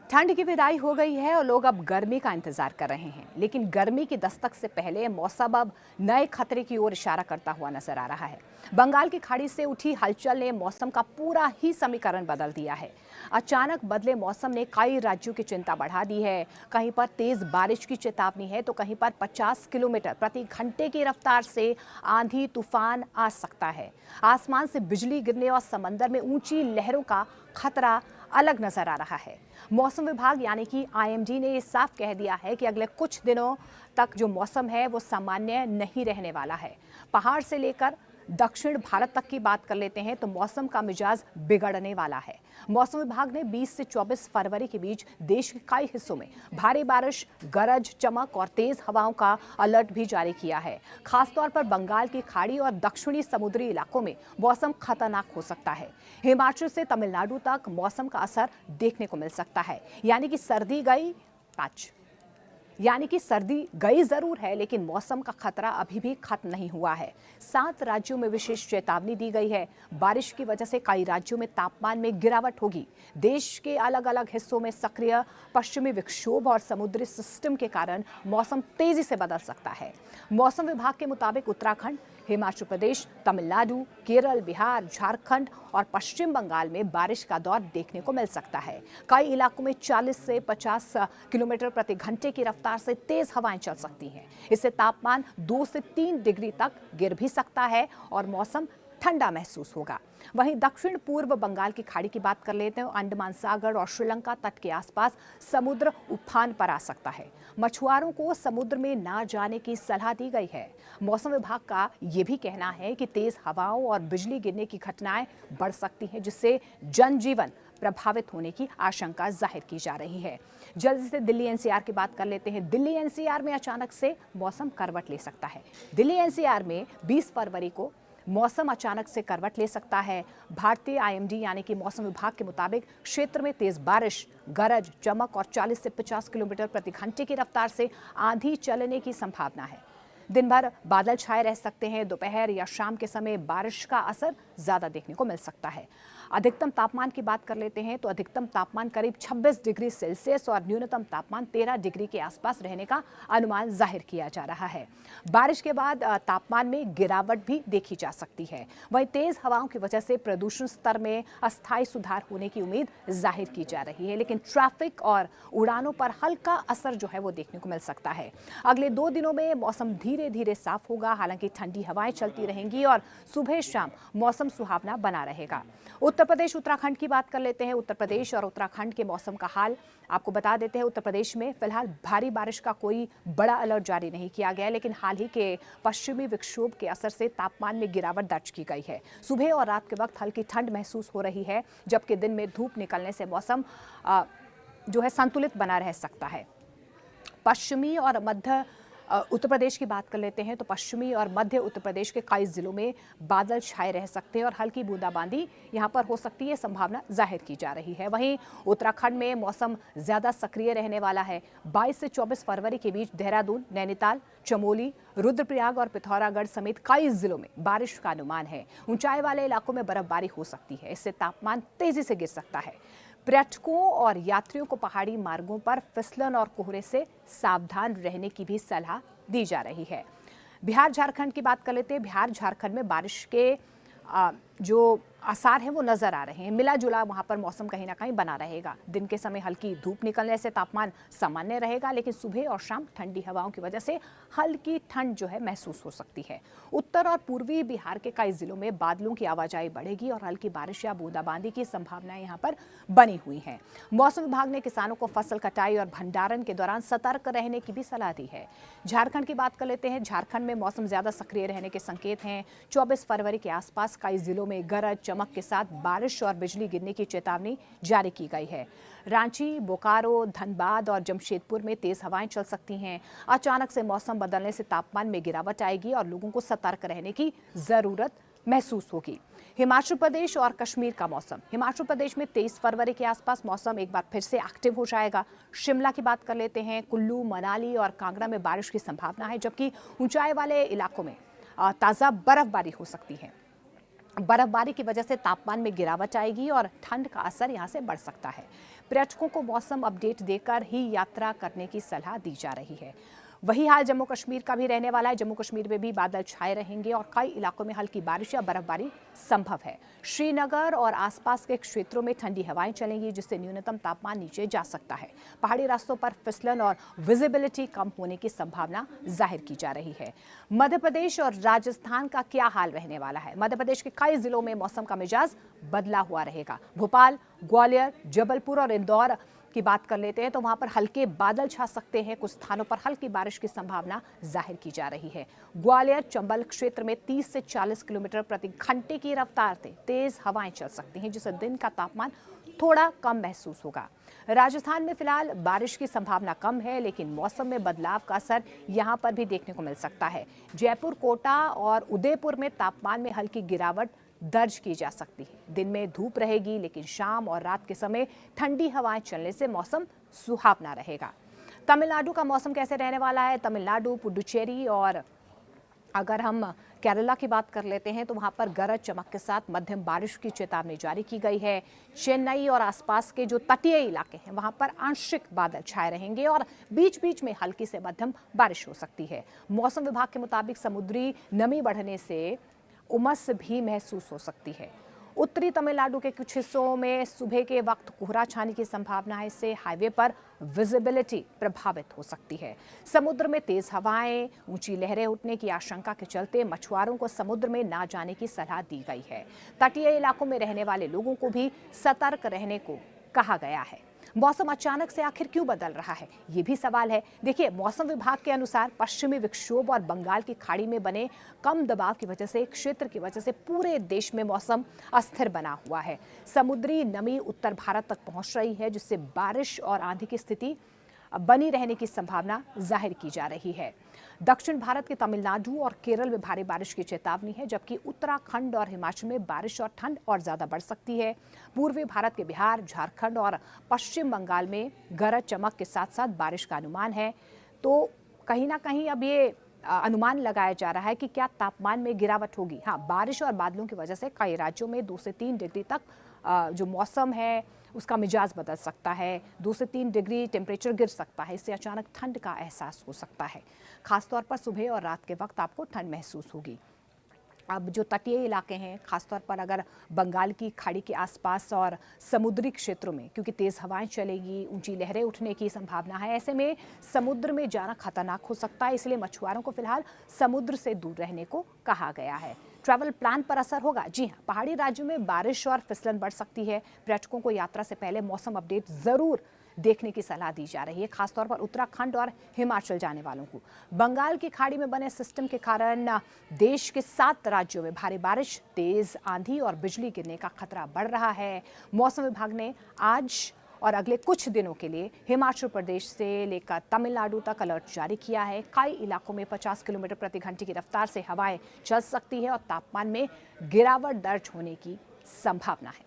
ठंड की विदाई हो गई है और लोग अब गर्मी का इंतजार कर रहे हैं, लेकिन गर्मी की दस्तक से पहले मौसम अब नए खतरे की ओर इशारा करता हुआ नजर आ रहा है। बंगाल की खाड़ी से उठी हलचल ने मौसम का पूरा ही समीकरण बदल दिया है। अचानक बदले मौसम ने कई राज्यों की चिंता बढ़ा दी है। कहीं पर तेज बारिश की चेतावनी है तो कहीं पर 50 किलोमीटर प्रति घंटे की रफ्तार से आंधी तूफान आ सकता है। आसमान से बिजली गिरने और समंदर में ऊंची लहरों का खतरा अलग नजर आ रहा है। मौसम विभाग यानी कि आईएमडी ने ये साफ कह दिया है कि अगले कुछ दिनों तक जो मौसम है वो सामान्य नहीं रहने वाला है। पहाड़ से लेकर दक्षिण भारत तक की बात कर लेते हैं तो मौसम का मिजाज बिगड़ने वाला है। मौसम विभाग ने 20 से 24 फरवरी के बीच देश के कई हिस्सों में भारी बारिश, गरज चमक और तेज हवाओं का अलर्ट भी जारी किया है। खासतौर पर बंगाल की खाड़ी और दक्षिणी समुद्री इलाकों में मौसम खतरनाक हो सकता है। हिमाचल से तमिलनाडु तक मौसम का असर देखने को मिल सकता है। यानी कि सर्दी गई जरूर है, लेकिन मौसम का खतरा अभी भी खत्म नहीं हुआ है। 7 राज्यों में विशेष चेतावनी दी गई है। बारिश की वजह से कई राज्यों में तापमान में गिरावट होगी। देश के अलग अलग हिस्सों में सक्रिय पश्चिमी विक्षोभ और समुद्री सिस्टम के कारण मौसम तेजी से बदल सकता है। मौसम विभाग के मुताबिक उत्तराखंड, हिमाचल प्रदेश, तमिलनाडु, केरल, बिहार, झारखंड और पश्चिम बंगाल में बारिश का दौर देखने को मिल सकता है। कई इलाकों में 40 से 50 किलोमीटर प्रति घंटे की रफ्तार से तेज हवाएं चल सकती हैं। इससे तापमान 2 से 3 डिग्री तक गिर भी सकता है और मौसम ठंडा महसूस होगा। वहीं दक्षिण पूर्व बंगाल की खाड़ी की बात कर लेते हैं। अंडमान सागर और श्रीलंका तट के आसपास समुद्र उफान पर आ सकता है। मछुआरों को समुद्र में ना जाने की सलाह दी गई है। मौसम विभाग का ये भी कहना है कि तेज हवाओं और बिजली गिरने की घटनाएं बढ़ सकती हैं, जिससे जनजीवन प्रभावित होने की आशंका जाहिर की जा रही है। जल्दी से दिल्ली एनसीआर की बात कर लेते हैं। दिल्ली एनसीआर में अचानक से मौसम करवट ले सकता है। दिल्ली एनसीआर में 20 फरवरी को मौसम अचानक से करवट ले सकता है। भारतीय आईएमडी यानी कि मौसम विभाग के मुताबिक क्षेत्र में तेज बारिश, गरज चमक और 40 से 50 किलोमीटर प्रति घंटे की रफ्तार से आंधी चलने की संभावना है। दिन भर बादल छाए रह सकते हैं। दोपहर या शाम के समय बारिश का असर ज्यादा देखने को मिल सकता है। अधिकतम तापमान की बात कर लेते हैं तो अधिकतम तापमान करीब 26 डिग्री सेल्सियस और न्यूनतम तापमान 13 डिग्री के आसपास रहने का अनुमान जाहिर किया जा रहा है। बारिश के बाद तापमान में गिरावट भी देखी जा सकती है। वहीं तेज हवाओं की वजह से प्रदूषण स्तर में अस्थायी सुधार होने की उम्मीद जाहिर की जा रही है, लेकिन ट्रैफिक और उड़ानों पर हल्का असर जो है वो देखने को मिल सकता है। अगले 2 दिनों में मौसम धीरे धीरे साफ होगा। हालांकि ठंडी हवाएं चलती रहेंगी और सुबह शाम मौसम सुहावना बना रहेगा। उत्तर प्रदेश, उत्तराखंड की बात कर लेते हैं। उत्तर प्रदेश और उत्तराखंड के मौसम का हाल आपको बता देते हैं। उत्तर प्रदेश में फिलहाल भारी बारिश का कोई बड़ा अलर्ट जारी नहीं किया गया, लेकिन हाल ही के पश्चिमी विक्षोभ के असर से तापमान में गिरावट दर्ज की गई है। सुबह और रात के वक्त हल्की ठंड महसूस हो रही है, जबकि दिन में धूप निकलने से मौसम जो है संतुलित बना रह सकता है। पश्चिमी और मध्य उत्तर प्रदेश की बात कर लेते हैं तो पश्चिमी और मध्य उत्तर प्रदेश के कई जिलों में बादल छाए रह सकते हैं और हल्की बूंदाबांदी यहां पर हो सकती है, संभावना जाहिर की जा रही है। वहीं उत्तराखंड में मौसम ज्यादा सक्रिय रहने वाला है। 22 से 24 फरवरी के बीच देहरादून, नैनीताल, चमोली, रुद्रप्रयाग और पिथौरागढ़ समेत कई जिलों में बारिश का अनुमान है। ऊंचाई वाले इलाकों में बर्फबारी हो सकती है। इससे तापमान तेजी से गिर सकता है। पर्यटकों और यात्रियों को पहाड़ी मार्गों पर फिसलन और कोहरे से सावधान रहने की भी सलाह दी जा रही है। बिहार झारखंड की बात कर लेते हैं। बिहार झारखंड में बारिश के जो आसार हैं वो नजर आ रहे हैं। मिला जुला वहां पर मौसम कहीं ना कहीं बना रहेगा। दिन के समय हल्की धूप निकलने से तापमान सामान्य रहेगा, लेकिन सुबह और शाम ठंडी हवाओं की वजह से हल्की ठंड जो है महसूस हो सकती है। उत्तर और पूर्वी बिहार के कई जिलों में बादलों की आवाजाही बढ़ेगी और हल्की बारिश या बूंदाबांदी की संभावनाएं यहां पर बनी हुई हैं। मौसम विभाग ने किसानों को फसल कटाई और भंडारण के दौरान सतर्क रहने की भी सलाह दी है। झारखंड की बात कर लेते हैं। झारखंड में मौसम ज्यादा सक्रिय रहने के संकेत हैं। 24 फरवरी के आसपास कई जिलों में गरज चमक के साथ बारिश और बिजली गिरने की चेतावनी जारी की गई है। रांची, बोकारो, धनबाद और जमशेदपुर में तेज हवाएं चल सकती हैं। अचानक से मौसम बदलने से तापमान में गिरावट आएगी और लोगों को सतर्क रहने की जरूरत महसूस होगी। हिमाचल प्रदेश और कश्मीर का मौसम। हिमाचल प्रदेश में 23 फरवरी के आसपास मौसम एक बार फिर से एक्टिव हो जाएगा। शिमला की बात कर लेते हैं। कुल्लू, मनाली और कांगड़ा में बारिश की संभावना है, जबकि ऊंचाई वाले इलाकों में ताज़ा बर्फबारी हो सकती है। बर्फबारी की वजह से तापमान में गिरावट आएगी और ठंड का असर यहां से बढ़ सकता है। पर्यटकों को मौसम अपडेट देकर ही यात्रा करने की सलाह दी जा रही है। वही हाल जम्मू कश्मीर का भी रहने वाला है। जम्मू कश्मीर में भी बादल छाए रहेंगे और कई इलाकों में हल्की बारिश या बर्फबारी संभव है। श्रीनगर और आसपास के क्षेत्रों में ठंडी हवाएं चलेंगी, जिससे न्यूनतम तापमान नीचे जा सकता है। पहाड़ी रास्तों पर फिसलन और विजिबिलिटी कम होने की संभावना जाहिर की जा रही है। मध्य प्रदेश और राजस्थान का क्या हाल रहने वाला है? मध्य प्रदेश के कई जिलों में मौसम का मिजाज बदला हुआ रहेगा। भोपाल, ग्वालियर, जबलपुर और इंदौर की बात कर लेते हैं तो वहां पर हल्के बादल छा सकते हैं। कुछ स्थानों पर हल्की बारिश की संभावना जाहिर की जा रही है। ग्वालियर चंबल क्षेत्र में 30 से 40 किलोमीटर प्रति घंटे की रफ्तार से तेज हवाएं चल सकती हैं, जिससे दिन का तापमान थोड़ा कम महसूस होगा। राजस्थान में फिलहाल बारिश की संभावना कम है, लेकिन मौसम में बदलाव का असर यहां पर भी देखने को मिल सकता है। जयपुर, कोटा और उदयपुर में तापमान में हल्की गिरावट दर्ज की जा सकती है। दिन में धूप रहेगी, लेकिन शाम और रात के समय ठंडी हवाएं चलने से मौसम सुहावना रहेगा। तमिलनाडु का मौसम कैसे रहने वाला है? तमिलनाडु, पुडुचेरी और अगर हम केरला की बात कर लेते हैं तो वहां पर गरज चमक के साथ मध्यम बारिश की चेतावनी जारी की गई है। चेन्नई और आसपास के जो तटीय इलाके हैं वहां पर आंशिक बादल छाए रहेंगे और बीच बीच में हल्की से मध्यम बारिश हो सकती है। मौसम विभाग के मुताबिक समुद्री नमी बढ़ने से उमस भी महसूस हो सकती है। उत्तरी तमिलनाडु के कुछ हिस्सों में सुबह के वक्त कोहरा छाने की संभावना है। इससे हाईवे पर विजिबिलिटी प्रभावित हो सकती है। समुद्र में तेज हवाएं, ऊंची लहरें उठने की आशंका के चलते मछुआरों को समुद्र में ना जाने की सलाह दी गई है। तटीय इलाकों में रहने वाले लोगों को भी सतर्क रहने को कहा गया है। मौसम अचानक से आखिर क्यों बदल रहा है, ये भी सवाल है। देखिए, मौसम विभाग के अनुसार पश्चिमी विक्षोभ और बंगाल की खाड़ी में बने कम दबाव की वजह से क्षेत्र की वजह से पूरे देश में मौसम अस्थिर बना हुआ है। समुद्री नमी उत्तर भारत तक पहुंच रही है, जिससे बारिश और आंधी की स्थिति बनी रहने की संभावना जाहिर की जा रही है। दक्षिण भारत के तमिलनाडु और केरल में भारी बारिश की चेतावनी है, जबकि उत्तराखंड और हिमाचल में बारिश और ठंड और ज्यादा बढ़ सकती है। पूर्वी भारत के बिहार, झारखंड और पश्चिम बंगाल में गरज चमक के साथ साथ बारिश का अनुमान है। तो कहीं ना कहीं अब ये अनुमान लगाया जा रहा है कि क्या तापमान में गिरावट होगी। हाँ, बारिश और बादलों की वजह से कई राज्यों में 2 से 3 डिग्री तक जो मौसम है उसका मिजाज बदल सकता है। 2 से 3 डिग्री टेम्परेचर गिर सकता है। इससे अचानक ठंड का एहसास हो सकता है। खासतौर पर सुबह और रात के वक्त आपको ठंड महसूस होगी। अब जो तटीय इलाके हैं, खासतौर पर अगर बंगाल की खाड़ी के आसपास और समुद्री क्षेत्रों में, क्योंकि तेज़ हवाएं चलेगी, ऊंची लहरें उठने की संभावना है, ऐसे में समुद्र में जाना खतरनाक हो सकता है। इसलिए मछुआरों को फिलहाल समुद्र से दूर रहने को कहा गया है। ट्रैवल प्लान पर असर होगा? जी हाँ, पहाड़ी राज्यों में बारिश और फिसलन बढ़ सकती है। पर्यटकों को यात्रा से पहले मौसम अपडेट जरूर देखने की सलाह दी जा रही है, खासतौर पर उत्तराखंड और हिमाचल जाने वालों को। बंगाल की खाड़ी में बने सिस्टम के कारण देश के 7 राज्यों में भारी बारिश, तेज आंधी और बिजली गिरने का खतरा बढ़ रहा है। मौसम विभाग ने आज और अगले कुछ दिनों के लिए हिमाचल प्रदेश से लेकर तमिलनाडु तक अलर्ट जारी किया है। कई इलाकों में 50 किलोमीटर प्रति घंटे की रफ्तार से हवाएं चल सकती है और तापमान में गिरावट दर्ज होने की संभावना है।